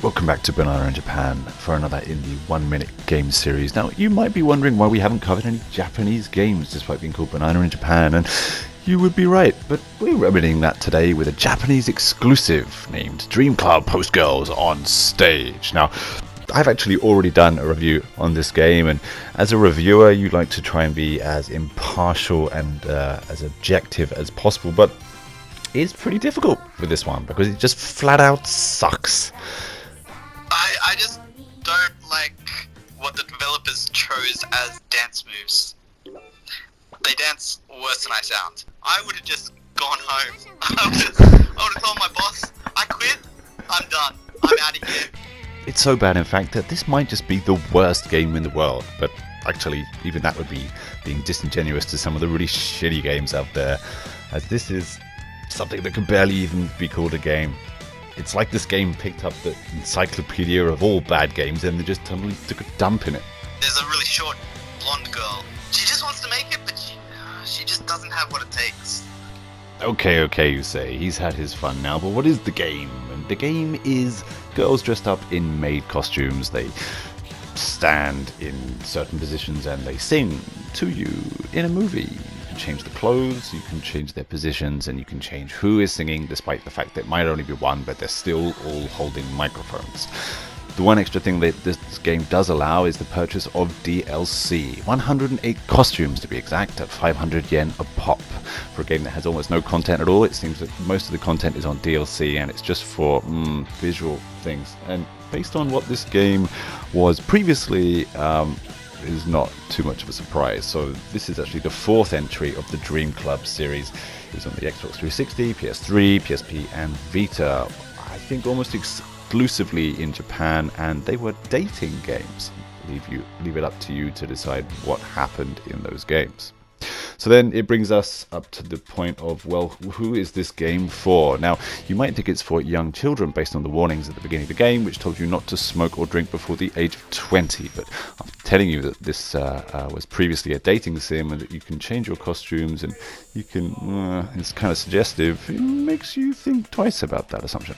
Welcome back to Banana in Japan for another in the 1 Minute Game series. Now, you might be wondering why we haven't covered any Japanese games despite being called Banana in Japan, and you would be right, but we're remedying that today with a Japanese exclusive named Dream Club Post Girls on Stage. Now, I've actually already done a review on this game, and as a reviewer, you like to try and be as impartial and as objective as possible, but it's pretty difficult with this one because it just flat out sucks. I just don't like what the developers chose as dance moves. They dance worse than I sound. I would have just gone home. I would have told my boss, I quit, I'm done, I'm out of here. It's so bad, in fact, that this might just be the worst game in the world, but actually, even that would be being disingenuous to some of the really shitty games out there, as this is something that could barely even be called a game. It's like this game picked up the encyclopedia of all bad games and they just totally took a dump in it. There's a really short blonde girl. She just wants to make it, but she just doesn't have what it takes. Okay, you say. He's had his fun now, but what is the game? And the game is girls dressed up in maid costumes. They stand in certain positions and they sing to you in a movie. You can change the clothes, you can change their positions, and you can change who is singing, despite the fact that it might only be one, but they're still all holding microphones. The one extra thing that this game does allow is the purchase of DLC. 108 costumes to be exact, at 500 yen a pop. For a game that has almost no content at all, it seems that most of the content is on DLC and it's just for visual things. And based on what this game was previously, is not too much of a surprise. So this is actually the fourth entry of the Dream Club series. It was on the Xbox 360, PS3, PSP and Vita. I think almost exclusively in Japan, and they were dating games. Leave it up to you to decide what happened in those games. So then it brings us up to the point of, well, who is this game for? Now, you might think it's for young children based on the warnings at the beginning of the game, which told you not to smoke or drink before the age of 20. But I'm telling you that this was previously a dating sim and that you can change your costumes and you can, it's kind of suggestive. It makes you think twice about that assumption.